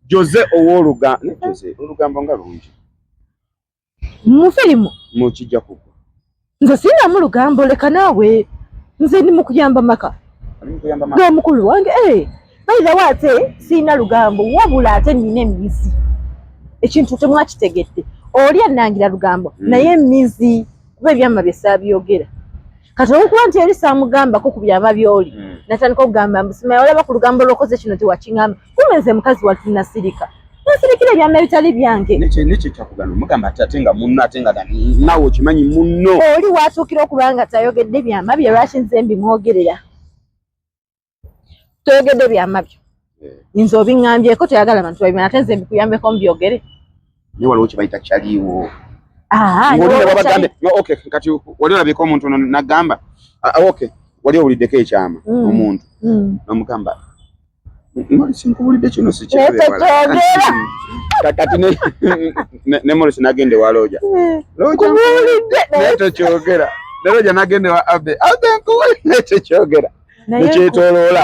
Jose ow'olugambo, Jose olugambo nga lungi. Mu filimu mu kijja kugwa. Nze sina mu lugambo leka naawe. Nze ndi mu kuyamba maka. Gwe mukulu wange bayira waate sina lugambo wabula ate nina emizi. Ekintu temwakitegedde. Oli annangira lugambo naye emizi kuba ebyama bye saabyogera. Kati okuba nti eri saamugamba ko ku byama by'oli natandika okugamba mbusima olaba ku lugambo lwokoze kino tewakingamba kumenze mukazi watu nasirika nasirikira byama bitali byange n'ekyo kyakugamba mugamba ate nga munno ate nga nawe okimanyi munno oli watuukira okubanga tayogedde byama bye lwaki nze mbimwogerera toyogedde byama byo nze obiŋŋambyeko toyagala abantu babimanya ate nze mbikuyambeko mbyogere naye waliwo kye bayita kyaliwo okay kati wali olabika omuntu nagamba wali owuliddeko ekyama omuntu nomugamba Morris nkubulidde kino sikyagala kati ne Morris nagende wa Roja naye tokyogera ne Roja nagende wa Abe nkubulidde tokyogera nekyetoloola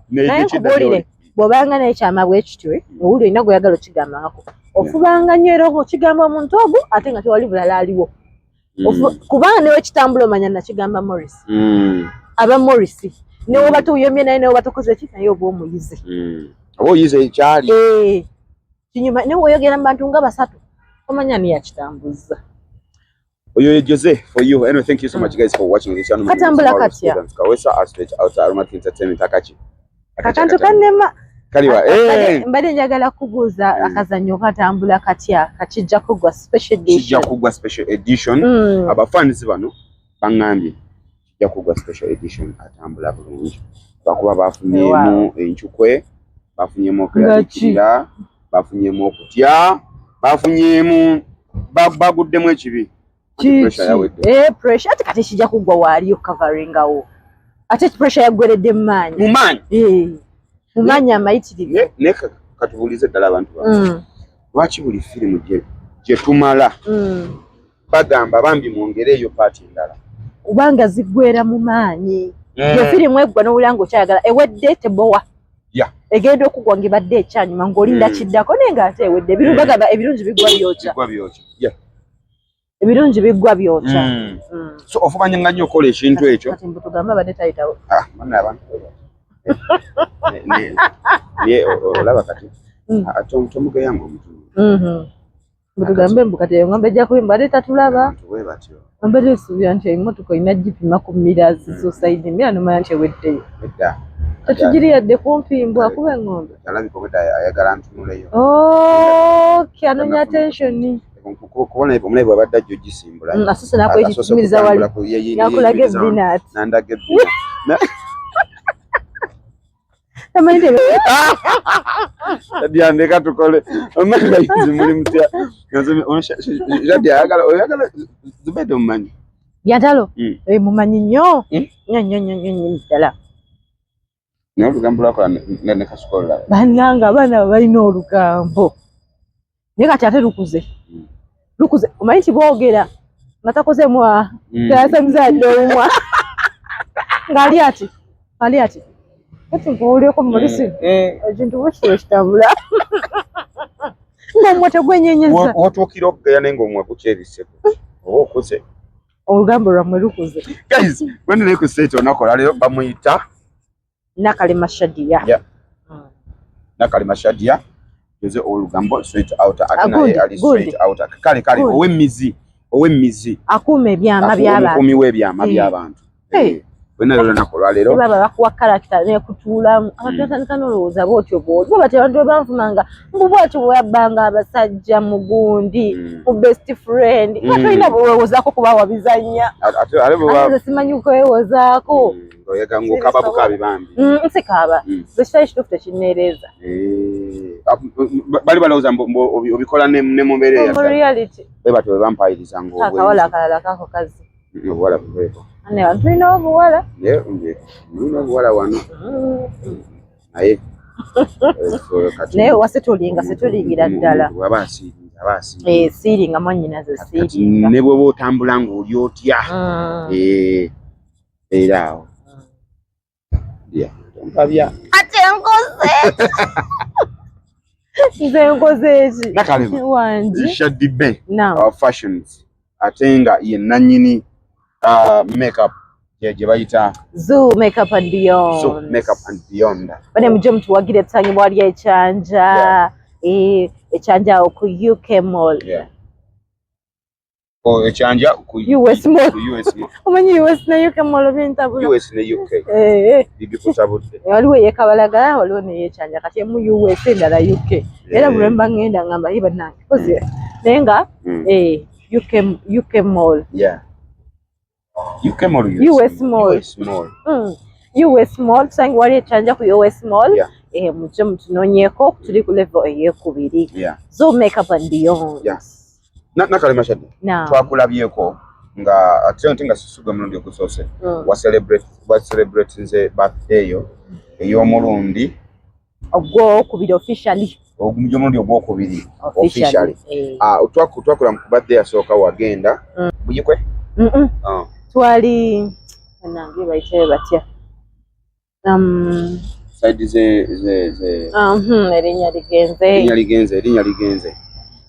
naye nkubulire bw'obanga naye kyama bwe kityo owuli olina gweyagala okigambangako ofubanga nnyo era okigamba omuntu ogwo ate nga tewali bulala aliwo kubanga newe kitambula omanya nakigamba Morris aba Morris newe oba tuyomye naye newe oba tokoze ki naye oba omuyize oba oyize ekyali kinyuma newe oyogera mu bantu nga basatu omanya niyakitambuza oyo Jose for you anyway thank you so much guys for watching this channel katambula katya kawesa aspect out Aromatic Entertainment akachi kakantu kanema kaliwa mbadde njagala kubuuza akazannyo katambula katya kakijja kugwa special edition kijja kugwa special edition abafans bano bangambye kijja kugwa special edition atambula bulungi bakuba bafunyemu enchukwe bafunyemu okuyakira bafunyemu okutya bafunyemu baguddemu ekibi pressure ate kati kijja kugwa waaliyo coveringawo ate pressure yaggweredde mu maanyi mumanya amayitirivu ne katubulize ddala abantu lwaki buli firimu gye tumala bagamba bambi mwongereeyo paati endala kubanga ziggwera mu maanyi gye firimu eggwa n'owulanga okyayagala ewedde tebowa egenda okugwa ng'ebadde ekyanyuma ng'olinda kiddako naye ng'ate ewedde bagamba ebirungi biggwa byokya ebirungi biggwa byokya so ofubanya nga nnyo okola ekintu ekyo kati mbu tugamba abadde tayitawo ye olaba kati tomugeyanga omutume butugambe mbu kati engombe ejja kuba mbadde tatulaba mbadde esuubira nti emmotoka olina gipima ku mirazi society mira nomanya nti eweddeyo tetugiri yadde kumpi mbu akuba engombe alabika obwedda ayagala ntunuleyo anonya attention kubona omulayi bw'abadde ajja ogisimbula asose nakoyekitumiriza wali nakulaga ebinaati nandaga ebinaati Diandeka tukole omanga yizi muri mutya jadi oyagala zubede mumanyi byatalo mumanyi nnyo ddala naye olugambo lwakola ne kasukola bannanga abaana balina olugambo naye kati ate lukuze omanyi nti boogera nga takoze mwa tasamiza ddoomwa ng'ali ati kati nkuwulyeko Morris ekintu bwekityo kitambula ng'omwa tegwenyenyeza wotuukira okugeya naye ng'omwa kukyebiseko oba okuze olugambo lwammwe lukuze guys wena naye ku state onakola leero bamuyita Nakalema Shadia Nakalema Shadia Jose olugambo straight out ate naye ali straight out kale ow'emmizi akuuma ebyama by'abantu omukumi w'ebyama by'abantu wena leero nakola leero baba bakuwa karakita nekutuulamu abantu batandika n'olowooza bootyo baba tebantu banfunanga mbu bwatyo bweyabbanga abasajja mugundi mu best friend tolina bwewoozaako kuba wabizannya ate simanyi kwewozaako oyega ng'okaaba bukabi bambi nsikaaba ekitali kituufu tekinneereeza bali balowooza obikola ne mu mbeera mu reality bwebati bwe bampayiriza ng'akawala akalala kako kazi obuwala buveeko tulina obuwala mulina obuwala wano naye wasetolingira ddala siiringa mwannyinaze siiringa ne bw'oba otambula ng'oli otya era awo ate nkoze nze nkoze ki Nakalema wangi Shaddy B naam fashions atenga ye nanyini makeup gye bayita Zoo Makeup and Beyond. So Makeup and Beyond. Bane muje mtuwagire tsanyi bwali echanja echanja ku UK Mall. Yeah. Echanja ku US Mall. US Mall. Omanyi US na UK Mall bintabula. US na UK. Bibi kutabudde. Waliwo yekabalagala waliwo ne echanja kati mu US endala UK. Era bulemba ngenda ngamba iba nange. Kozi nenga UK Mall. Yeah. UK Mall. US Mall. US Mall. US Mall tsanyi wali echanja ku US Mall. Yeah. Muje mutunonyeko tuli ku level eyekubiri. Yeah. Zoo Makeup and Beyond. Yeah. Nakalema Shaddy. Twakulabyeko nga ate ntinga sisuga mulundi okusose wa celebrate nze birthday yo ey'omulundi ogwokubiri officially omulundi ogwokubiri officially twakula mu birthday yasooka wagenda buyikwe twali nange bayite batya side ze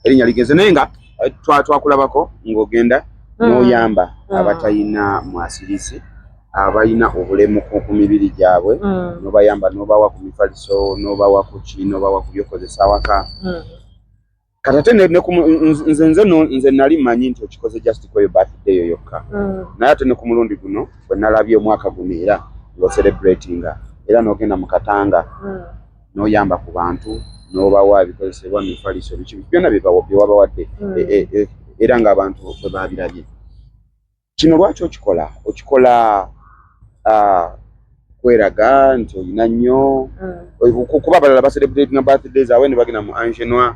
erinnya ligenze naye nga twakulabako ng'ogenda n'oyamba abatayina mwasirisi abalina obulemu ku mibiri gyabwe n'obayamba n'obawa ku mifaliso n'obawa ku ki n'obawa ku byokozesa awaka kati ate nze nali mmanyi nti okikoze just kweyo birthday yo yokka naye ate ne ku mulundi guno bwe nalabye omwaka guno era ng'ocelebratinga era n'ogenda mu katanga n'oyamba ku bantu n'obawa ebikozesebwa mifaliso biki byonna bye wabawadde era ng'abantu bwe babirabye. Kino lwaki okikola kweraga nti olina nnyo kuba abalala baselebrate nga birthdays awe ne bagenda mu Angenois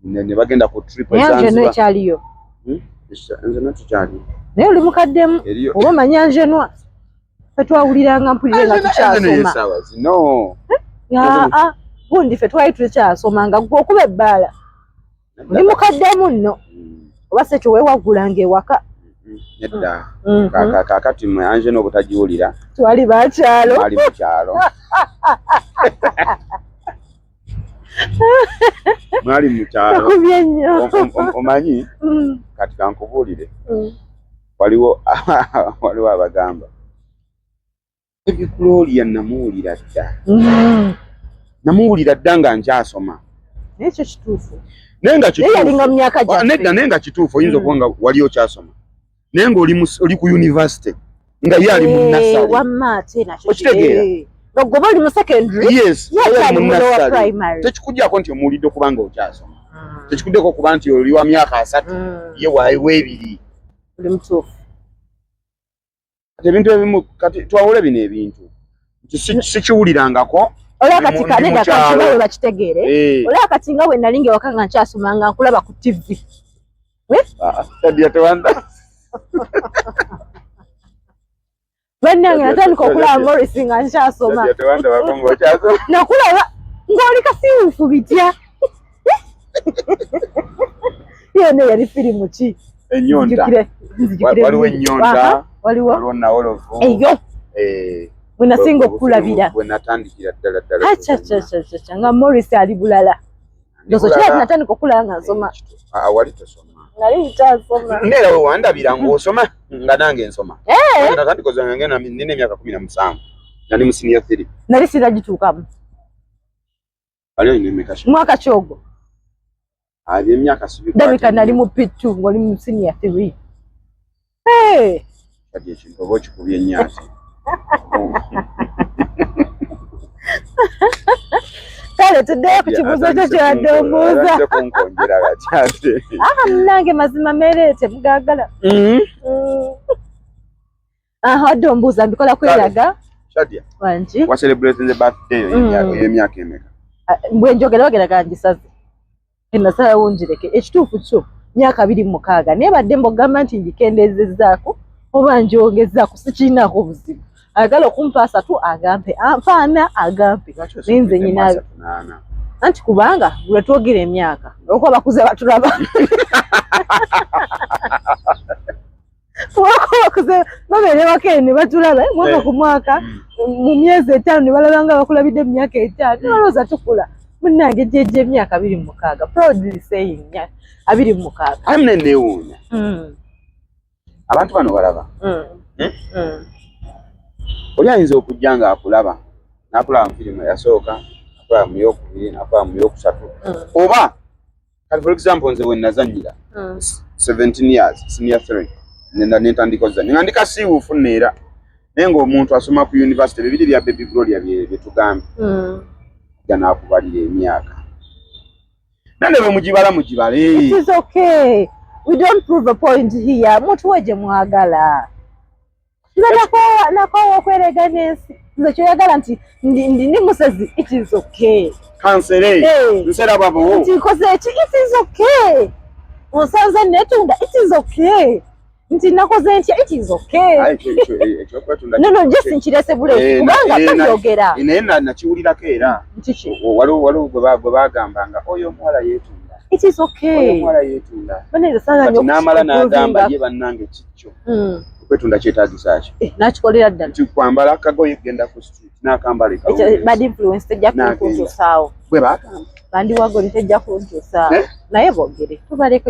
ne bagenda ku trip Angenois ekyaliyo nze natukyali naye oli mukaddemu oba omanyi Angenois fe twawuliranga mpulire nga tukyasoma zino gundi fe twali tukyasomanga gwe okuba ebbaala oli mukaddemu nno oba se teweewagulanga ewaka nedda kakati mwe Angenois obutagiwulira twali bakyalo ali mu kyalo mwali mu kyalo omanyi kati kankubuulire waliwo abagamba ebi Gloria namuwulira dda nga nkyasoma nekyo kituufu naye nga yalinga mu myaka gyaffe nedda naye nga kituufu oyinza okuba nga wali okyasoma naye ng'oli ku university nga ye ali mu nasale wamma ate nakyo okitegeera ng'oba oli mu secondary ali mu nasale tekikugyako nti omuwulidde okuba nga okyasoma tekikuddeko okuba nti oli wa myaka 3 ye weebiri oli mutuufu kati ebintu ebimu kati twawule bino ebintu nti sikiwulirangako olaba kati kanega kankiba we bakitegeere olaba kati nga bwe nalinga ewaka nga nkyasoma nga nkulaba ku TV bannange natandika okulaba Morris nga nkyasoma nakulaba ng'oli kasiiwufu bitya yonna yali firimu ki ennyonta waliwo ennyonta waliwo nawolovu eyo bwe nasinga okulabira bwe natandikira ddala acacacacaca nga Morris ali bulala ndozo kyali natandika okulaba nga nsoma wali tosoma nali nkyasoma neera we wandabira ng'osoma nga nange nsoma natandika ozanga ngena nina emyaka 17 nali mu senior 3 nali siragituukamu ali olina emeka mwaka kyogo ali emyaka ndabika nali mu P2 ng'oli mu senior 3 kati ekintu oba okikubye ennyaasi kale tuddeyo ku kibuuzo kyo kyewadde ombuuza munange mazima mereete mugaagala wadde ombuuza mbikola kweraga Shadia wangi wa celebrating the birthday y'emyaka emeka bwe njogera bageraga ngisaze enasalawo njireke ekituufu kyo myaka 26 naye badde mbogamba nti ngikendeezezzaako oba ngyongezzaako sikiinaako obuzibu agala okumpaasa tu agampe anfaana agampe ninze nyinabe anti kubanga lwe twogera emyaka olwokuba bakuze batulaba wakoze babere bakene batulaba mwaka ku mwaka mu myezi 5 ne balabanga bakulabide mu myaka 5 baloza tukula munange jeje emyaka 26 proudly saying 26 amne neuna abantu bano balaba oli ayinza okujjanga akulaba nakulaba mu firimu yasooka akulaba mu yokubiri nakulaba mu yokusatu oba for example nze we nazanyira 17 years senior 3 nenda netandika ozanya ngandika siwufu neera naye ng'omuntu asoma ku university bibiri bya baby gloria bye tugambe gana akubalira emyaka nande bwe mugibale it is okay we don't prove a point here muntu weje mwagala nakwa okwerega nesi nze kyoyagala nti ndi musezi it is okay kansere nsera babo nti koze it is okay osanze netunda it is okay nti nakoze ntya it is okay no just nkirese bule kubanga tubyogera inena nakiwulirako era waliwo bwe bagambanga oyo omuwala yeetunda it is okay oyo omuwala yeetunda n'amala n'agamba ye bannange kikyo okwetunda kyetaagisa ki nakikolera ddala nti kwambala akagoye genda ku street n'akambala bad influence tejja kuntusaawo bwe bagamba bandi wagoli tejja kuntusaawo naye boogere tubaleko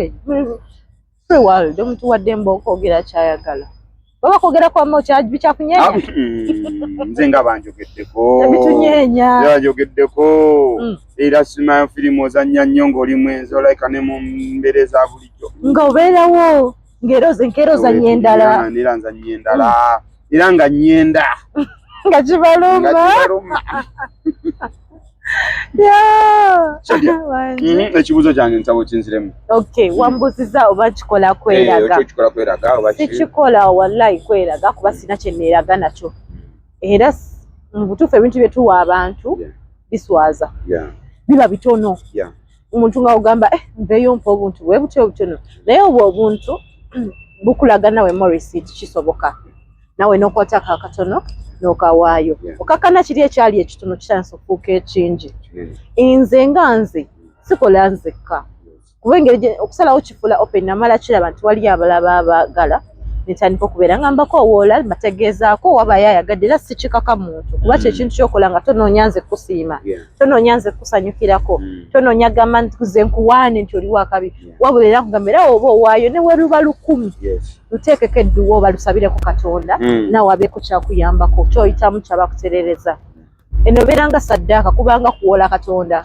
free world omuntu wadde mbokwogera kyayagala baba kwogera kwamu bikyakunyenya nze nga banjogeddeko bitunyenya banjogeddeko era sima firimu ozannya nnyo ng'oli mwenzi olayika ne mu mbeere za bulijjo nga obeerawo ng'ero zanya endala era nzanya endala era nga nnyenda nga kibaluma ekibuuzo kyange nsaba kinziremu okay wambuziza oba kikola kweraga sikikola wallahi kweraga kuba sina kyeneeraga nakyo era mu butuufu ebintu bye tuwa abantu biswaza biba bitono omuntu nga ogamba nveeyo mpa obuntu bwe butyo obutono naye obwo obuntu bukulaga nawe moreceipt kisoboka nawe n'okwatako akatono n'okawaayo okakana kiri ekyali ekitono kitandisa okufuuka ekingi nze nga nze sikola nzekka kuba engeri okusalawo kifula open namala kiraba nti wali abalaba abagala netandika okubeera ngambako owoola bategeezaako wabayo ayagadde era sikikaka muntu kuba kyekintu kyokola nga tonoonya nze kusiima tonoonya nze kusanyukirako tonoonya gamba nze nkuwaane nti oli wakabi wabula era nkugamba era oba owaayo ne weruba 100 luteekeko edduwa oba lusabireko katonda naawe abeeko kyakuyambako kyoyitamu kyabakuterereza eno beera nga saddaaka kubanga kuwola katonda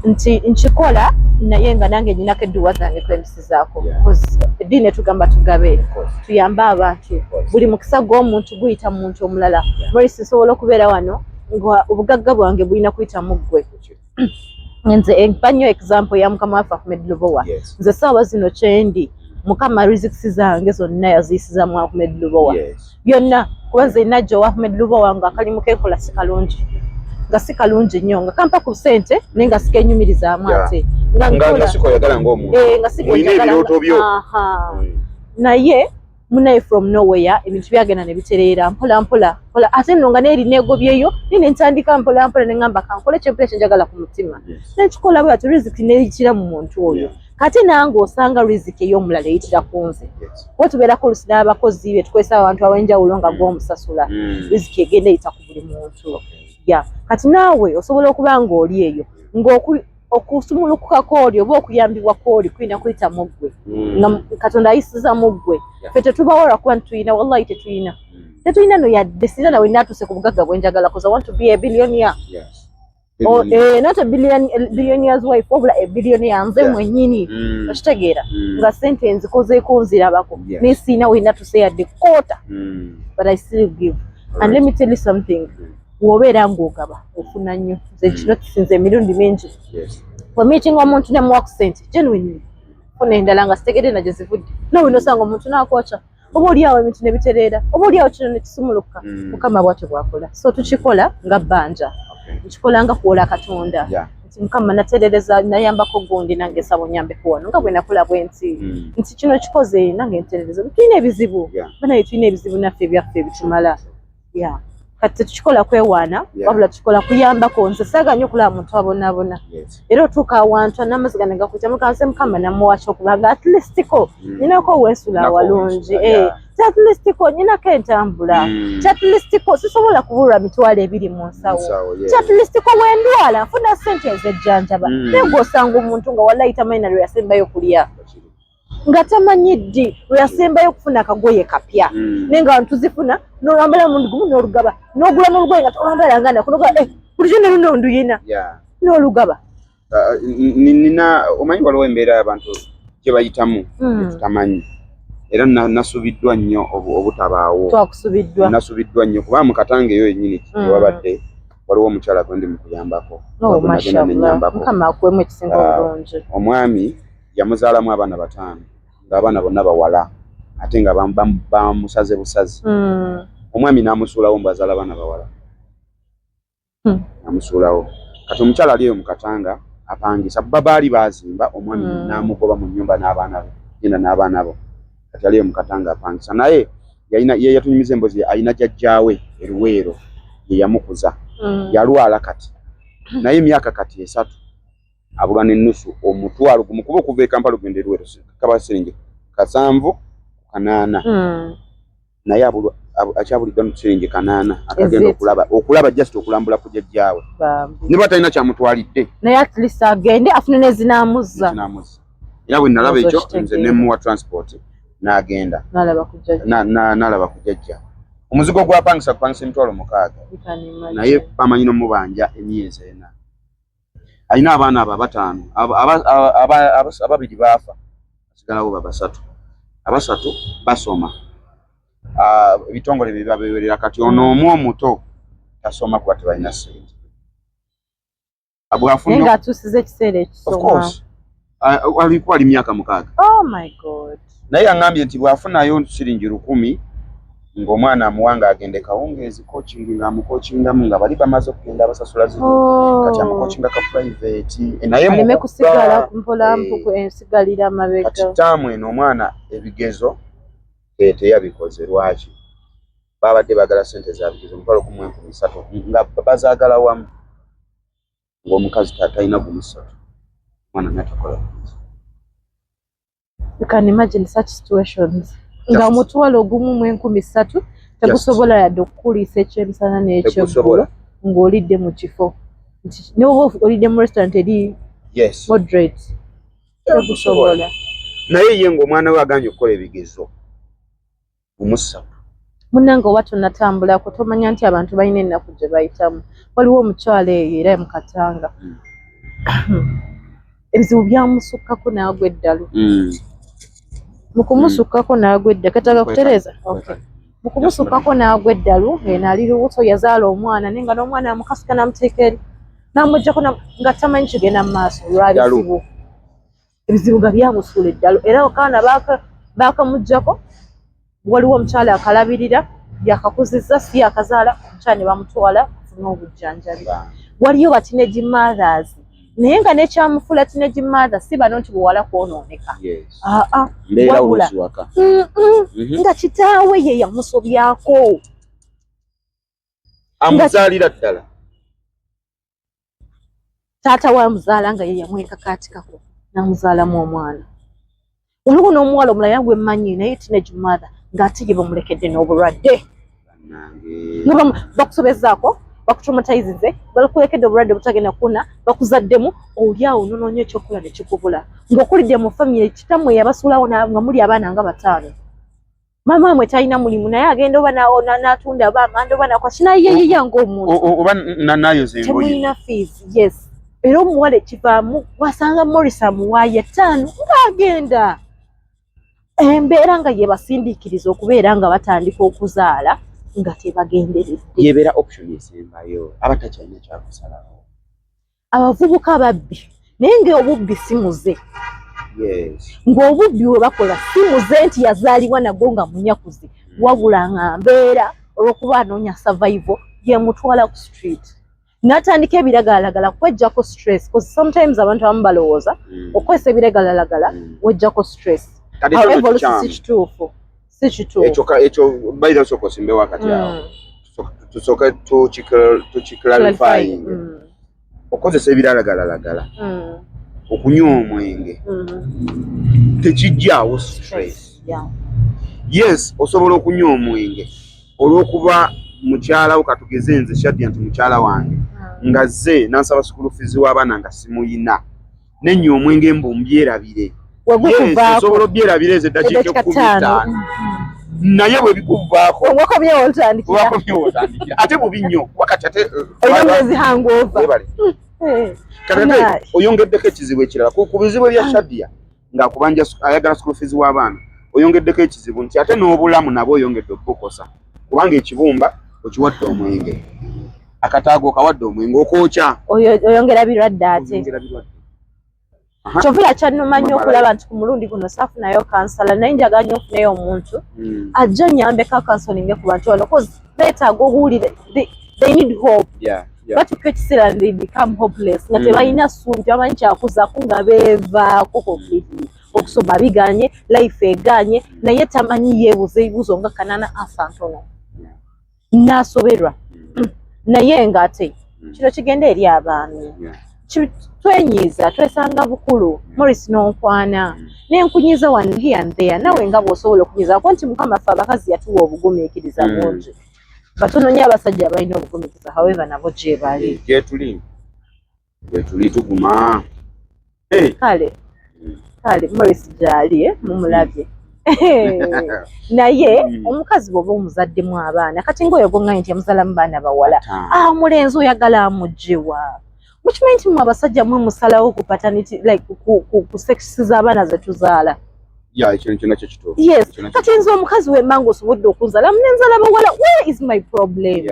nti nkikola naye nga nange nyinako edduwa zange kwempisizaako eddiini etugamba tugabe tuyambe abantu buli mukisa gw'omuntu guyita mu muntu omulala morisi nsobola okubeera wano nga obugagga bwange bulina kuyita mu ggwe nze mpa nnyo example ya mukama waffe Ahmed Lubowa nze saawa zino kyendi mukama rizikisi zange zonna yaziyisizamu Ahmed Lubowa byonna kuba nze najja owa Ahmed Lubowa nga akalimu kenkola si kalungi nga si kalungi nnyo nga kampa ku ssente naye nga sikenyumirizaamu ate nga sikoyagala ng'omuntu nga sikoyagala naye munaye from nowhere ebintu byagenda ne bitereera mpola mpola ate nno nga neeri neegobyeyo nine ntandika mpola mpola ne ngamba kankole kyempula kyenjagala ku mutima nekikola bwe ati riziki neeyitira mu muntu oyo kati nange osanga riziki ey'omulala eyitira ku nze kuba tubeerako olusi n'abakozi be tukozesa abantu ab'enjawulo nga gw'omusasula riziki egenda eyita ku buli muntu kati naawe osobola okuba ng'oli eyo okusumulukukako oli oba okuyambibwa kw'oli kulina kuyita mu ggwe nga katonda ayisiza mu ggwe ffe tetubawo lwakuba ntitulina wallahi tetulina no yadde sina nawe naatuuse ku bugagga bwenjagala because I want to be a billionaire not a billionaire's wife wabula a billionaire nze mwennyini okitegeera nga sente nzikozeeko nzirabako naye siina we naatuuse yadde koota but I still give and let me tell you something wobeera ng'ogaba ofuna nnyo nze kino kisinze emirundi mingi omiitinga omuntu nemuwa ku ssente genuinely funa endala nga sitegedde nagyo zivudde nawe nosanga omuntu n'akwokya oba oliawo ebintu ne bitereera oba oliawo kino ne kisumuluka mukama bwatyo bwakola so tukikola nga bbanja nkikola nga kuwola katonda nti mukama naterereza nayambako gundi nange nsaba onyambeko wano nga bwe nakola bwensi nti kino kikoze nange nterereza tulina ebizibu banaye tulina ebizibu naffe ebyaffe ebitumala kati tukikola kwewaana wabula tukola kuyambako nze saaganya okulaba muntu abonabona era otuuka awantu n'amazzi gano gakuja mukanse mukama namuwacha okubanga at least ko nyinako weesula awalungi at least ko nyinako entambula at least ko sisobola kubulwa mitwalo 2 mu nsawo at least ko wendwala nfuna ssente ez'ejjanjaba naye ng'osanga omuntu nga walayita mayina lwe yasembayo kulya nga tamanyiddi lwe yasembayo okufuna akagoye kapya naye nga tuzifuna n'olwambala mundu gumu n'olugaba n'ogula n'olugoye nga tolwambala nga nakunoga bulijjo ne luno nduyina n'olugaba nina omanyi waliwo embeera y'abantu gye bayitamu tutamanyi era nasubiddwa nnyo obutabaawo nasubiddwa nnyo kuba mu Katanga eyo yennyini wabadde waliwo omukyala gwendi mu kuyambako mukama akwemu ekisinga obulungi omwami yamuzaalamu abaana 5 ng'abaana bonna bawala ate nga bamusaze busazi omwami n'amusuulawo mbwazaala abaana bawala n'amusuulawo kati omukyala aliyo mu Katanga apangisa babaali baazimba omwami n'amugoba mu nnyumba n'abaana be genda n'abaana bo kati aliyo mu Katanga apangisa naye ye yatunyumiza emboozi alina jjajjaawe eruweero ye yamukuza yalwala kati naye emyaka kati 3 abulwa n'ennusu omutwalo gumu kuba okuva e Kampala ogenda eruweero kaba siringi 7-8 naye abulwa akyabulidwa siringi 8 akagenda okulaba just okulambula ku jjajjaawe ne batalina kyamutwalidde naye at least agende afune nezinaamuza era bwe nalaba ekyo nze nemuwa transport n'agenda n'alaba ku jjajja omuzigo gwapangisa emitwalo 6 naye bamanyi n'omubanja emyezi 4 alina abaana abo 5 ababiri baafa asigalawo babasatu abasatu basoma ebitongole bye babewerera kati ono omu omuto tasoma kuba tebalina ssente nga atuusiza ekiseera ekisoma alikuwa ali myaka 6 oh my god naye yaŋŋambye nti bw'afunayo siringi 1,000 ng'omwana amuwanga agende kawungeezi coaching ng'amukokingamu nga bali bamaze okugenda abasasula zino kati amukokinga ka private naye aleme kusigala mpola ensigalira amabega kati taamu eno omwana ebigezo teyabikoze lwaki babadde baagala ssente za bigezo omutwalo 13 nga bazaagala wamu ng'omukazi talina 3 mwana natakola you can imagine such situations nga omutwalo ogumu 13 tegusobola yadde okukuliisa ekyemisana n'ekyeggulo ng'olidde mu kifo ne oba olidde mu restaurant eri moderate tegusobola naye ye ng'omwana we aganye okukola ebigezo umusatu munnange oba tonatambulako tomanya nti abantu balina ennaku gye bayitamu waliwo omukyala eyo era mu Katanga ebizibu byamusukkako n'agwa eddalu mukumusukkako n'agwa eddalu kataga kutereza mukumusukkako n'agwa eddalu eno ali lubuto yazaala omwana naye nga n'omwana amukasika n'amuteeka eri n'amuggyako nga tamanyi kigenda mu maaso olwabizibu ebizibu nga byamusuula eddalu era okaana baakamuggyako waliwo omukyala akalabirira yakakuzizza si akazaala omukyala ne bamutwala kufuna obujjanjabi waliyo ba teenage mothers naye nga nekyamufuula teenage mother si bano nti buwala kwonooneka wabula nga kitaawe ye yamusobyako amuzaalira ddala taata wamuzaala nga ye yamwekakaatikako n'amuzaalamu omwana waliwo n'omuwala omulala yagwe mmanyi naye teenage mother ng'ate ye bamulekedde n'obulwadde bakusobezaako bakutraumatizize balikulekedde obulwadde butagenda kuna bakuzaddemu oli awo nonoonyo ekyokukola ne kikubula ng'okulidde mu famire kitammwe yabasuulawo nga muli abaana nga 5 maama mwe talina mulimu naye agenda oba n'atunda amanda oba nakwakinayeyeya ng'omuntu oba nayoza engoye temulina fees yes era omuwala ekivaamu wasanga Morris amuwaayo 5 ng'agenda embeera nga yebasindiikiriza okubeera nga batandika okuzaala nga tebagenderedde yebeera option esembayo abatakyalina kyakusalawo abavubuka babbi naye ng'obubbi si muze ng'obubbi we bakola si muze nti yazaalibwa nagwo nga munyakuzi wabula nga mbeera olw'okuba anoonya survival yemutwala ku street n'atandika ebiragalalagala kwejjako stress because sometimes abantu abamu balowooza okwesa ebiragalalagala wejjako stress however si kituufu ekyo bayira soko simbe wakati awo tusoke tukiclarifying okozesa ebiralagalagala okunywa omwenge tekijjaawo stress. Yes, osobola okunywa omwenge olw'okuba mukyala wo katugeze nze Shadia nti mukyala wange nga zze nansaba school fees w'abaana nga simuyina nennywa omwenge mbumbyerabire. Osobola obyerabire ezo eddakiika 15 naye bwe bikuvaako ate bubi nnyo wakati ate oyongeddeko ekizibu ekirala ku bizibu ebya Shadia ng'akubanja ayagala school fees w'abaana oyongeddeko ekizibu nti ate n'obulamu nabwo oyongedde okubukosa kubanga ekibumba okiwadde omwenge akataago okawadde omwenge okwokya oyongera birwadde ate kyovula kyannuma nnyo okulaba nti ku mulundi guno saafunayo kansala naye njagala nnyo ofunayo omuntu ajja nnyambeko counseling ku bantu bano cause beetaaga okuwulira they need hope. Batuuka ekiseera they become hopeless nga tebalina ssuubi tebamanyi kyakuzaako nga beevaako completely okusoma biganye life eganye naye tamanyi yeebuuza ebibuuzo nga kanaana afa ntono n'asoberwa naye ng'ate kino kigenda eri abaami twenyiiza twesanga bukulu Morris n'onkwana n'enkunyiza wano here and there nawe nga bw'osobola okunyizaako nti Mukama ffe abakazi yatuwa obugumiikiriza bungi batono nnyo abasajja abalina obugumiikiriza however nabo gye bali gyetuli tuguma kale Morris gyali mumulabye naye omukazi bw'oba omuzaddemu abaana kati ng'oyo gonganye nti yamuzalamu baana bawala omulenzi oyagala amugjewa mukimanyi nti mwe abasajja mwe musalawo ku paternity like ku sex z'abaana ze tuzaala yes kati nze omukazi w'emmanga osobodde okunzala munenzala bawala where is my problem?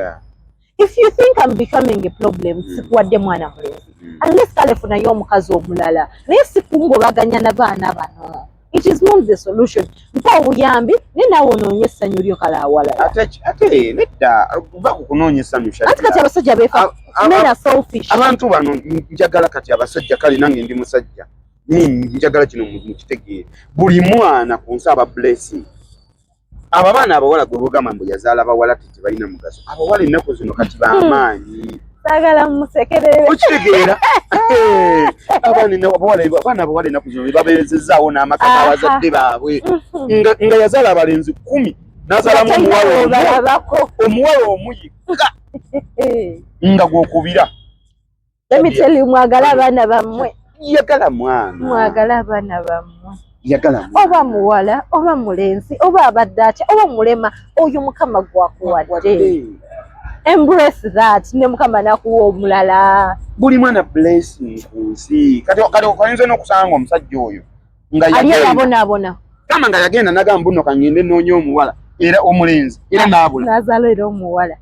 If you think I'm becoming a problem sikuwadde mwana mulenzi unless kale funayo omukazi omulala naye sikungobaganya na baana bano. It is not the solution. Mpa obuyambi nenaawe onoonye essanyu lyo kale awalala ate nedda kuva ku kunoonya essanyu ate kati abasajja beefa nena selfish abantu bano njagala kati abasajja kale nange ndi musajja njagala kino mukitegeere buli mwana ku nsi aba blessing abo abaana abawala gwe bogamba mbu yazaala bawala tebalina mugaso abawala ennaku zino kati b'amaanyi sagala musekerere okitegeera abaana abawala ennaku zino babeerezezaawo n'amaka g'abazadde baabwe nga yazaala abalenzi 10 n'azaalamu omuwala omu yekka nga gw'okubira. Let me tell you, mwagala abaana bammwe yagala mwana mwagala abaana bammwe yagala oba muwala oba mulenzi oba abadde atya oba mulema oyo Mukama gwakuwadde embrace that ne Mukama nakuwa omulala buli mwana blessing ku nsi kati oyinza n'okusanga omusajja oyo nga yabonaabona kama nga yagenda nagamba nno kangende noonya omuwala era omulenzi era n'abula n'azaala era omuwala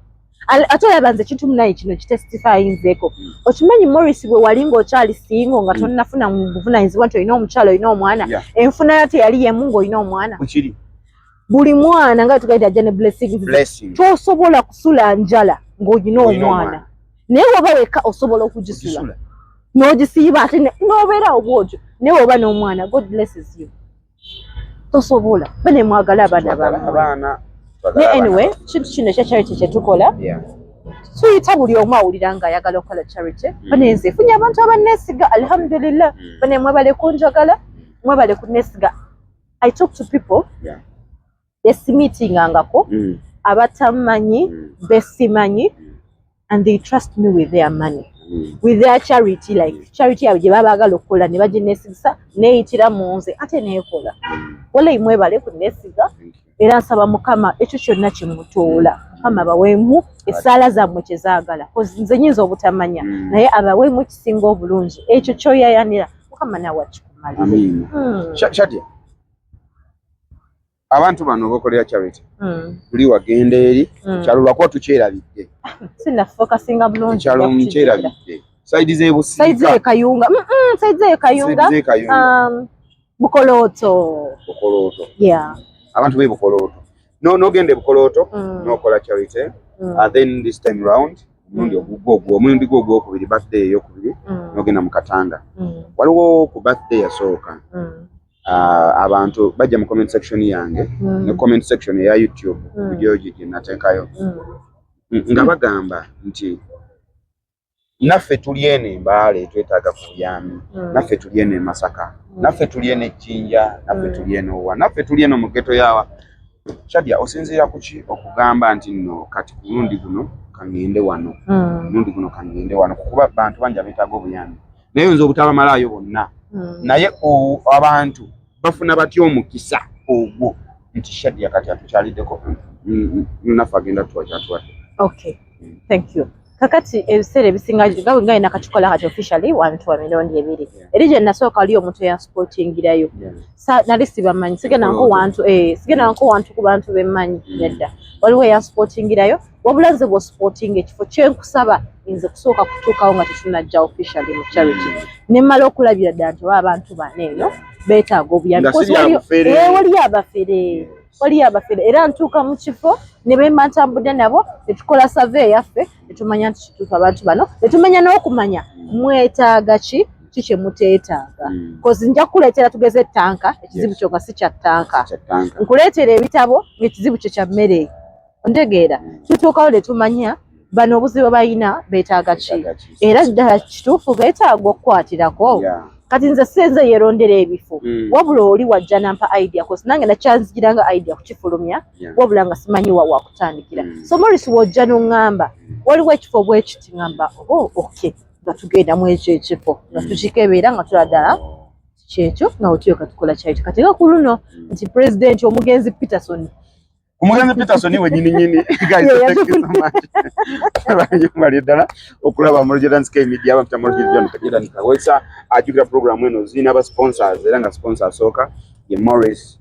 ate olaba nze kintu munaye kino kitestifyinzeeko okimanyi Morris bwe wali ng'okyali singo nga tonnafuna mu buvunaanyizibwa nti olina omukyala olina omwana enfunayo teyali yemu ng'olina omwana buli mwana nga tugaita ajja ne blessing tosobola kusula njala ng'olina omwana naye woba wekka osobola okugisula n'ogisiiba ate n'obeera obwotyo naye woba n'omwana God blesses you tosobola bene mwagala abaana anyway kintu kino ekya charity kyetukola tuyita buli omu awulira nga ayagala okukola charity bane nze efunye abantu abanneesiga alhamdulillah bane mwebale kunjagala mwebale kunneesiga I talk to people besimiitingangako abatamanyi besimanyi and they trust me with their money with their charity like charity yaabwe gye baba baagala okukola ne bagineesigisa neeyitira mu nze ate neekola walayi mwebale kunneesiga era nsaba Mukama ekyo kyonna kimutoola Mukama baweemu essaala zammwe kye zaagala nze nyinza obutamanya naye abaweemu ekisinga obulungi ekyo kyoyayanira Mukama nawe akikumalire. Shadia abantu bano bakolera charity buli wagenda eri kyalo lwako tukyerabidde sinnafokasinga bulungi kyalo mukyerabidde saidi z'ebusiika saidi z'ekayunga saidi z'ekayunga Bukolooto yeah abantu be Bukolooto n'ogenda Bukolooto n'okola charity then this time round omulundi gwo ogwokubiri birthday eyokubiri n'ogenda mu Katanga waliwo ku birthday yasooka abantu bajja mu comment section yange ne comment section ya YouTube video gye nateekayo nga bagamba nti naffe tuli eno Mbale twetaaga kuyami, naffe tuli eno Masaka, naffe tuli eno Jinja, naffe tuli eno wa, naffe tuli eno mu ghetto yawa. Shadia osinzira kuki okugamba nti no kati kulundi guno kangende wano, kulundi guno kangende wano, kuba bantu banja betaaga obuyambi naye nzo obutabamalayo bonna, naye abantu bafuna batya omukisa ogwo nti Shadia kati atukyaliddeko naffe agenda tuwakyatuwadde. Okay, thank you. Kakati ebiseera ebisinga nga ina kakikola kati officially wantu wa milioni 2 eri gye nasooka ali omuntu ya sportingirayo nali sibamanyi sigenda nko wantu ku bantu bemmanyi nedda waliwo ya sportingirayo wabula nze bwo sporting ekifo kyenkusaba nze kusooka kutuukawo nga tetunajja officially mu charity nemmala okulabira ddala nti oba abantu bano eno beetaaga obuyambi waliyo abafere era ntuuka mu kifo ne bemba ntambudde nabo netukola survey yaffe netumanya nti kituufu abantu bano netumanya n'okumanya mwetaaga ki kye muteetaaga kozi nja kukuleetera tugeze ettanka ekizibu kyo nga si kya ttanka nkuleetera ebitabo ng'ekizibu kyo kya mmere ontegeera tutuukawo ne tumanya bano obuzibu bayina beetaaga ki era ddala kituufu beetaaga okukwatirako kati nze senze yerondera ebifo wabula oli wajja nampa idea kosi nange nakyanzigiranga idea kukifulumya wabula nga simanyi wa kutandikira so Morris wojja n'oŋŋamba waliwo ekifo bwe kiti ŋŋamba okay nga tugenda mu ekyo ekifo nga tukikebeera nga tuladdala kyekyo nga otyoka tukola kyayito kati nga ku luno nti pulezidenti omugenzi Peterson we nyini guys thank you so much bali ddala okulaba mu Landscape Media abamta mu John Kajira nikawesa ajugira program eno zina aba sponsors era nga sponsor soka ye Morris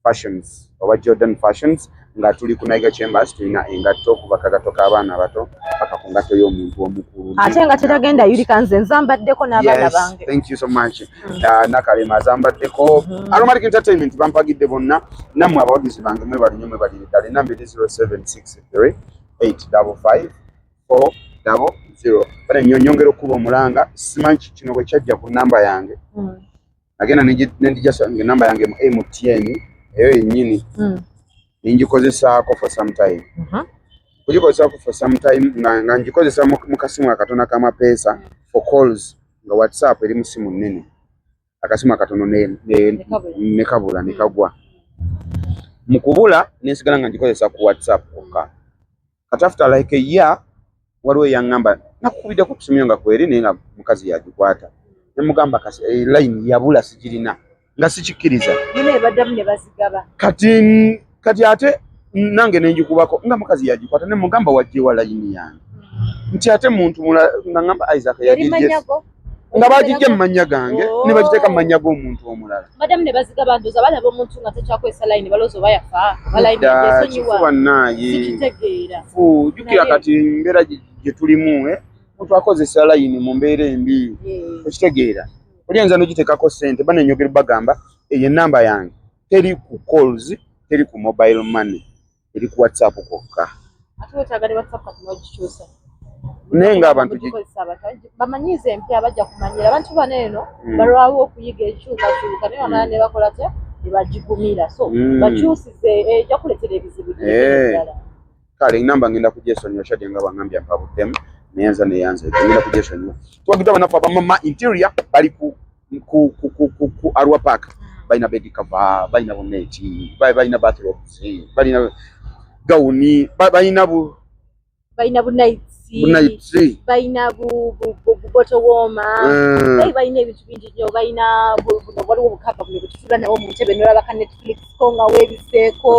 Fashions oba Jordan Fashions nga tuli ku Naiga Chambers tulina engatto kuva kagatoka abaana bato paka ku ngatto y'omuntu omukulu ate nga tetagenda yulika nze nzambaddeko n'abaana bange. Thank you so much. Nakalema azambaddeko Aromatic Entertainment bampagidde bonna nammwe abawagizi bange mwe bali nyomwe bali ddala enamba 0763 855 400 bale nyongera okuba omulanga simanyi kino bwe kyajja ku namba yange agenda nendijaso namba yange mu MTN eyo yennyini ninjikozesaako for some time kugikozesaako for some time nga njikozesa mu kasimu akatono k'amapeesa for calls nga WhatsApp eri mu simu nnene akasimu akatono ne kabula ne kagwa mu kubula nensigala nga njikozesa ku WhatsApp okka kati after like a year waliwo yaŋŋamba nakukubiddeko ku simu nga kweri naye nga mukazi yagikwata ne mugamba kasi line yabula sigirina nga sikikkiriza kati ate nange nenjikubako nga mukazi yagikwata ne mugamba wajjewa line yange nti ate muntu nga ngamba Isaac yagijje nga bagijje mu mannya gange ne bagiteeka mu mannya g'omuntu omulala madamu ne bazigaba ndoza balaba omuntu nga takyakozesa line balozo bayafa baline yesonyiwa sikitegeera jukira kati mbeera gye tulimu omuntu akozesa line mu mbeera embi okitegeera olyenza n'ogiteekako ssente banenyogera bagamba eyo enamba yange teri ku calls teri ku mobile money eri ku WhatsApp kokka ate wetaaga ne WhatsApp kati n'ogikyusa naye nga abantu bamanyize empya bajja kumanyira abantu bano eno balwawo okuyiga enkyukakyuka naye bamala ne bakola tya ne bagigumira so bakyusize ejja kuleetera ebizibu ddala kale enamba ngenda kugyesonyiwa Shadia nga bangambye mpabuddemu neyanza ngenda kugyesonyiwa twagiddwa banafu abamama interior bali ku Arua Park balina bed cover balina boneti balina bathrobes balina gawuni balina bunaitsi balina bottle warmer balina ebintu bingi nnyo balina waliwo obukapa buno bwetusula nabo mu ntebe nolaba ka Netflix ko nga weebiseeko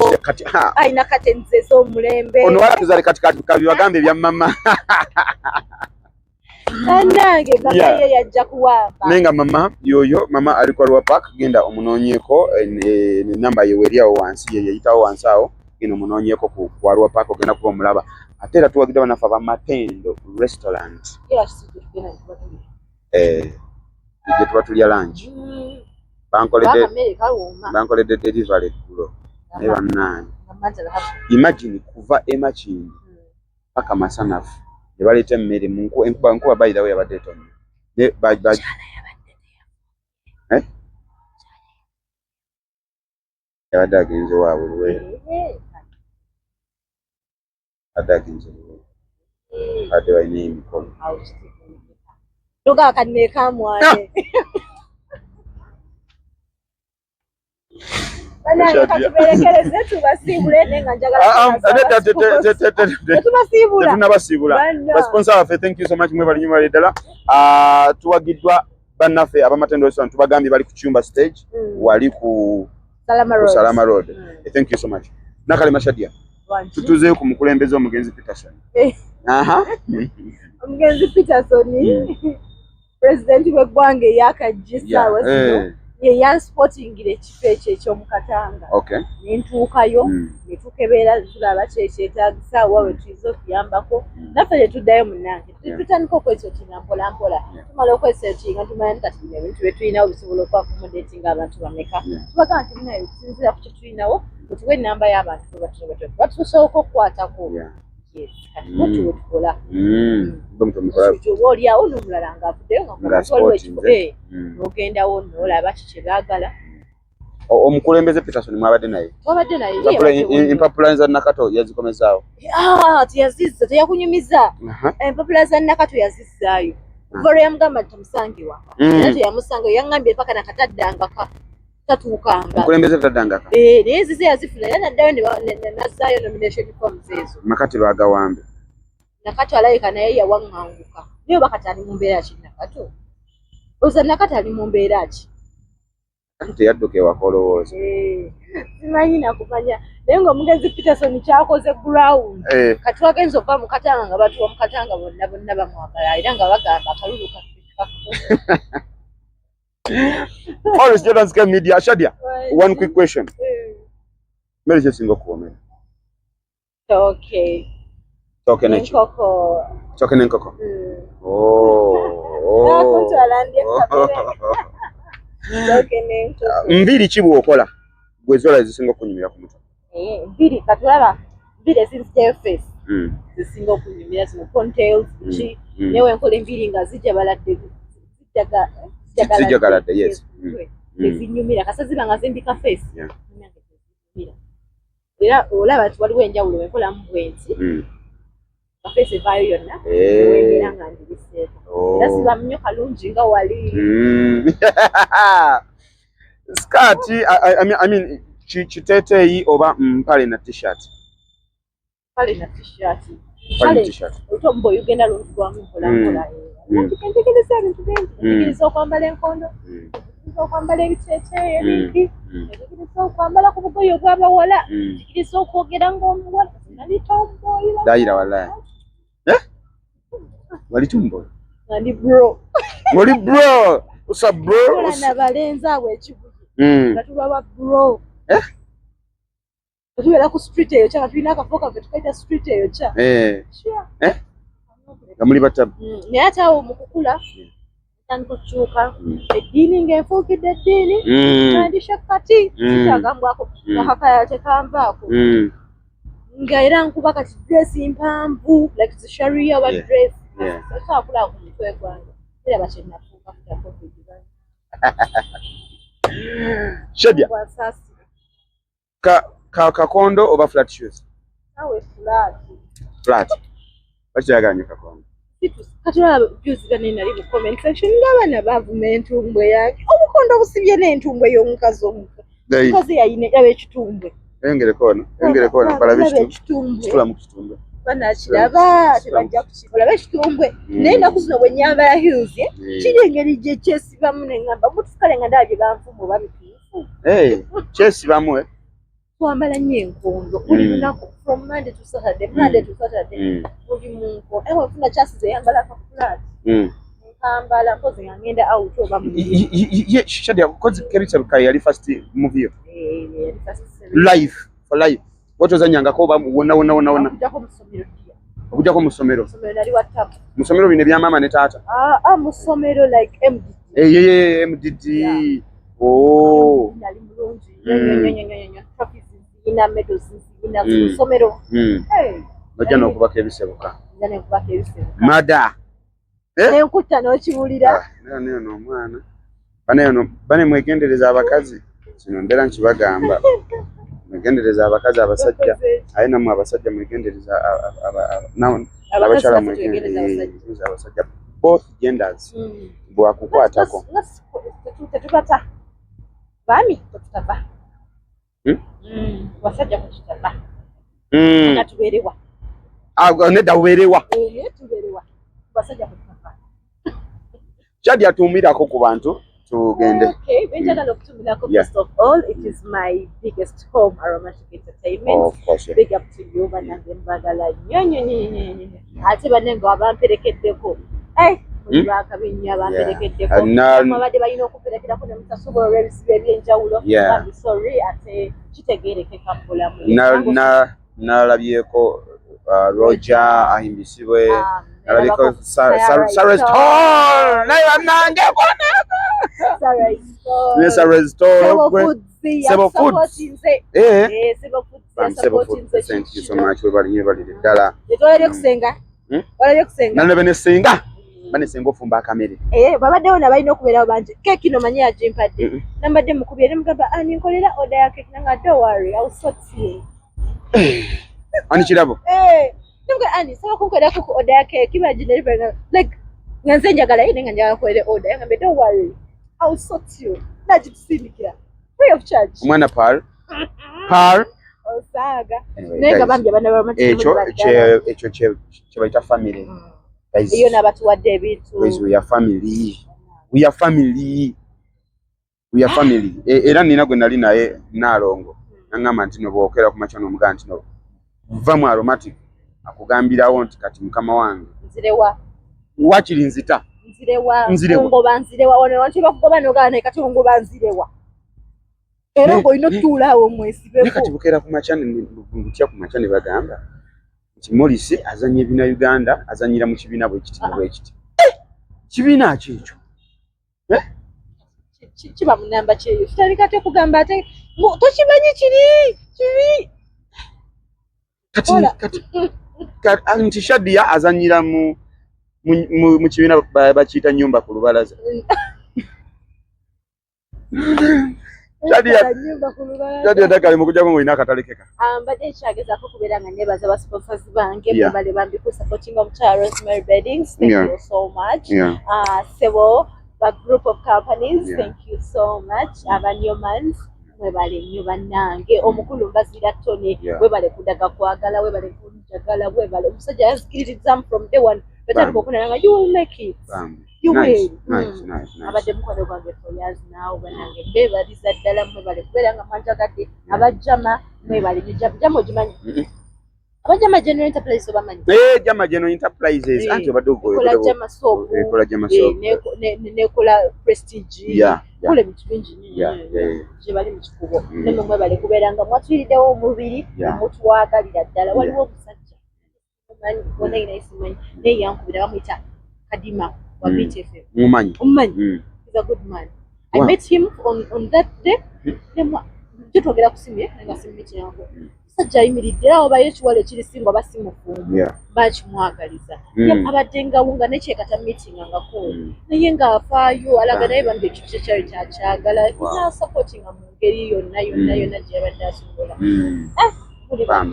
alina katenzi ez'omulembe ono wala tuzale katikati kabibagambe bya mama nange kakaye yajja kuwamba nenga mama yoyo mama ali ku Arua Park genda omunoonyeeko enamba ye weriawo wansi ye yeyitawo wansi awo genda omunoonyeeko ku Arua Park ogenda kuba omulaba ate era tuwagidde banafu abamatendo restaurant gye tuba tulya lunch bankoledde delivery eggulo naye bannange imagine kuva emakindi paka masanafu ne baleeta emmere enkuba bayirawo yabadde etonnya yabadde agenze waabwe luweero ate balina emikono toga kanne kamwane bana katuberekereze tubasibule nenga njagala tubasibula tunabasibula sponsor waffe thank you so much mwe bali nyuma ledala tuwagiddwa bannaffe abamatendo restaurant tubagambye bali ku Chumba stage wali ku Salama Road thank you so much nakale Mashadia tutuze ku mukulembeze omugenzi Peterson omugenzi Peterson president w'eggwanga yakajjisa wasino ye yansportingire ekifo ekyo eky'omukatanga nentuukayo netukebeera tulaba kyekyetagisa wawe tuyiza okuyambako naffe tetuddayo munange tutandika okwesetinga mpola mpola tumala okwesetinga tumanya nti kati bino ebintu byetulinawo bisobola okwakomodatinga abantu bameka tubaga nti munayo okusinziira ku kyetulinawo mutuwe enamba y'abantu batusooka okukwatako kati mutuwe tukola oba oliawo n'omulala ng'avuddeyo n'ogendawo n'olaba kiki baagala omukulembeze Peterson mwabadde naye empapula za Nakato yazikomezaawo teyazizza teyakunyumiza empapula za Nakato yazizzaayo kuva lwe yamugamba nti tamusangibwa era teyamusangayo yaŋŋambye paka nakataddangaka tatuukanga omukulembeze taddangaka naye zize yazifuna era naddayo nazzaayo nomination forms ezo Nakati baagawambe Nakato alabika naye yawaŋŋanguka naye bakati ali mu mbeera ki Nakato oza Nakato ali mu mbeera ki teyadduka ewaka olowooza simanyi nakumanya naye ng'omugenzi Peterson kyakoze ground kati wagenza okuva mu Katanga nga batuwa mu Katanga bonna bamwagala era nga bagamba akalulu kaffe Always Jordan's Game Media. Shadia, one quick question. Mary Jesingo kuomera. Okay. Toke nechi. Nkoko. Toke nenkoko. Oh. Nakuntwalandye kabere. Toke nenkoko. Mbiri kibu okola. Gwezola zisingo kunyumira ku mutwe. Mbiri katulaba. Mbiri ezinzije face. Zisingo kunyumira zino ponytails chi. Newe nkola mbiri nga zijja baladde. Zijagalade yes. Ezinyumira kasaziba nga zimbika face. Era olaba waliwo enjawulo enkola mu bwenzi. Face vayo yonna. Wengera nga ndibiseeko. Era siba nnyo kalungi nga wali. Skirt, I mean chiteteyi oba mpale na t-shirt. Pale na t-shirt. Pale t-shirt. Utombo yugenda lufwamu mpola. Ntikiriza okwambala enkondo, ntikiriza okwambala ebiteeteeyi ebingi, ntikiriza okwambala ku bugoye obw'abawala, ntikiriza okwogera ng'omuwala nali tomboyi. Dayira walayi. Wali tomboyi? Nali bro. Wali bro? Usa bro? Kola na balenzi abo ekibuye. Nga tubaba bro. Tubeera ku street eyo kya tulina akafo kaffe tukaita street eyo kya. Gamuli batabu. Naye ate awo mu kukula tandika okukyuka eddiini ng'enfuukidde eddiini nandisha kati kitagambwako akakaya tekanvaako nga era nkuba kati dresi mpanvu like the sharia wa dress saakula ku mutwe gwange era bakyenafuuka kutako Shadia kakondo oba flat shoes? Awe Flat. Bakiraganye kakondo. Katulaba juzi bane nali mu comment section ng'abaana baavuma entumbwe yake omukondo obusibye n'entumbwe y'omukazi omuka mukazi yayina ab'ekitumbwe engerekono balabye ekitumbwe mu kitumbwe banakiraba tebajja kukikola ab'ekitumbwe naye ennaku zino bwe nyambala heels kiri engeri gye kyesibamu neŋŋamba mutukale nga ndaba bye banfumu oba bituufu kyesibamu twambala nnyo enkondo buli lunaku from Monday to Saturday buli mu nkondo ewe ofuna kyasize yambala akafulaati nkambala mpozi nga ngenda out oba Shadia kozi Kerry Kayi yali first movie yo life for life watozanyangako oba wonna okujjako mu ssomero nali watapu mu ssomero bino ebya maama ne taata mu ssomero like MDD nali mulungi ina medals ina ssomero bajja n'okubaka ebisebuka mada nenkutta n'okiwulira neno omwana bane mwegendereza abakazi kino mbeera nkibagamba mwegendereza abakazi abasajja ayina mu abasajja mwegendereza abakyala mwegendereza abasajja both genders bwakukwatako tetubata bami tetutava wasajja kututava natuberewa nedda uberewa tuberewa wasajja kututava Shadia tumirako ku bantu tugende. Okay, benjagala okutumirako. First of all, it is my biggest home, Aromatic Entertainment. Of course, yeah. Big up to you, banange mbagala nnyo. Ate banengo abamperekeddeko. Bakabinnyo abamperekeddeko. Abadde balina okuperekerako ne mutasobola olw'ebizibu eby'enjawulo. I'm sorry, ate kitegeerekeka mu bulamu. Nalabyeko Roger ahimbisibwe. Nalabiko Sarah's Tall. Naye bannange kona. Sarah's Tall. Sebo Foods. Sebo Foods. Thank you so much. Webalire ddala. Etwalire kusenga. Walire kusenga. Nalebe ne senga. Bane senga ofumba akamere. Babaddewo na balina okubeerawo bangi. Keeki no manyi yagimpadde. Nambadde mukubye ne mugamba ani nkolera order ya keeki nanga don't worry, I'll sort you. Ani kirabo? Nubwo ani saba kunkolera ku order ya keeki bagineriva like nganze njagala ine njagala kwere order ngambe don't worry, I'll sort you. Nagitusindikira. Free of charge. Omwana Par. Osaga. Nenga bambye bana ekyo kyebayita family. Iyo nabatuwadde ebintu. We are family. Era nina gwe nali naye Nalongo. Nangamba nti no bwokera ku machono omuga nti no. Va mu Aromatic. Akugambirawo nti kati mukama wange. Nzirewa. Wakiri nzita. Nzirewa. Ngoba nzirewa. One wantu bakugoba nogana kati ngoba nzirewa. Era ngo ino tuulaawo mwesibeko. Kati bukera ku machane ngutya ku machane bagamba. Nti Morris azanye bina Uganda azanyira mu kibiina bwe kiti bwe kiti. Kibiina kyekyo. Kiba munamba kyeyo. Tutandika te kugamba ate tokimanyi kiri. Kati anti Shadia azanyira mu kibiina bakiyita nyumba ku lubalaza. Shadia dakali mukujja mu ina akatalekeka. Mbadde nkyagezako kubeera nga nebaza ba sponsors bange bali bambi ku supporting of Rosemary Beddings. Thank you so much. Sebo, a group of companies. Thank you so much. Abanyomans. Webale nnyo bannange omukulu Mbazira Tony webale kudaga kwagala webale kunjagala webale omusajja yazikiriza from day one betali okuna nga you will make it. You will. Nice. Abadde mukwano gwange for years now bannange mbebaliza ddala mwebale kubeera nga mwanjagadde abajama mwebale jama ogimanyi abajama General Enterprises obamanyi Jama General Enterprises anti badogo ekola jama soap nekola Prestige kule bintu bingi gye bali mu kikubo nemwe mwebale kubeera nga mwatuliriddewo omubiri mutwagalira ddala waliwo omusajja omanyi bona ina isimanyi naye yankubira bamuyita Kadima wa BTFM umumanyi he's a good man. I met him on that day twogera kusimye nga simiti yangu sajja ayimiridde awo bayo ekiwala ekirisinga basimufumbu bakimwagaliza abadde ngawunga nekyekata meeting ngako naye ng'afaayo alaga naye bambi ekyo kyali kyakyagala nasupportinga mu ngeri yonna gye yabadde asobola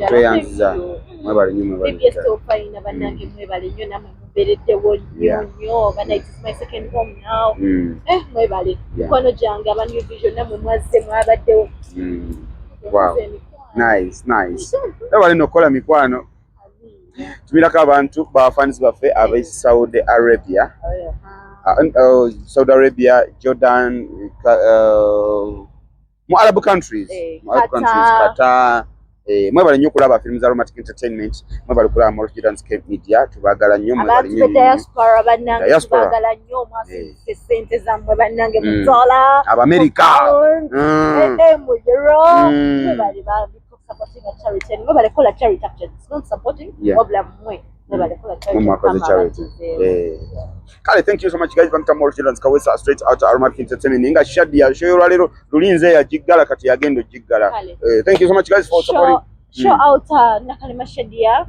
tweyanziza mwebale nnyo ebyestofaina bannange mwebale nnyo namwe mubeereddewo nnyo bana it is my second home now mwebale mikwano gyange aba New Vision namwe mwazze mwabaddewo Nice. Ebale nokola mikwano. Tumirako abantu bafans baffe aba Saudi Arabia. Saudi Arabia, Jordan, mu Arab countries. Qatar. Mwebale nnyo kulaba films za Aromatic Entertainment. Mwebale kulaba Morris Media. Tubagala nnyo mwebale nnyo. Diaspora bannange tubagala nnyo mwasise sente zammwe bannange mu dollar. Abamerika. Mu euro. Mwebale bambi supporting a charity and mwebale kola charity action. It's not supporting. Wabula mmwe. Mwebale kola charity. Kale, thank you so much guys. Bamta Morris Kawesa straight out to Aromatic Entertainment. Inga Shadia show lero lulinze ya jiggala kati yagendo jiggala. Thank you so much guys for supporting. Show out Nakalima Shadia.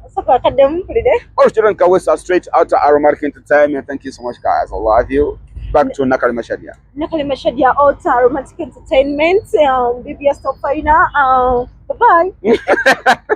Support kadem pulide. Morris Kawesa straight out to Aromatic Entertainment. Thank you so much guys. I love you. back to Nakalema Shadia. Nakalema Shadia Altar Romantic Entertainment, BBS Top Final. Bye bye.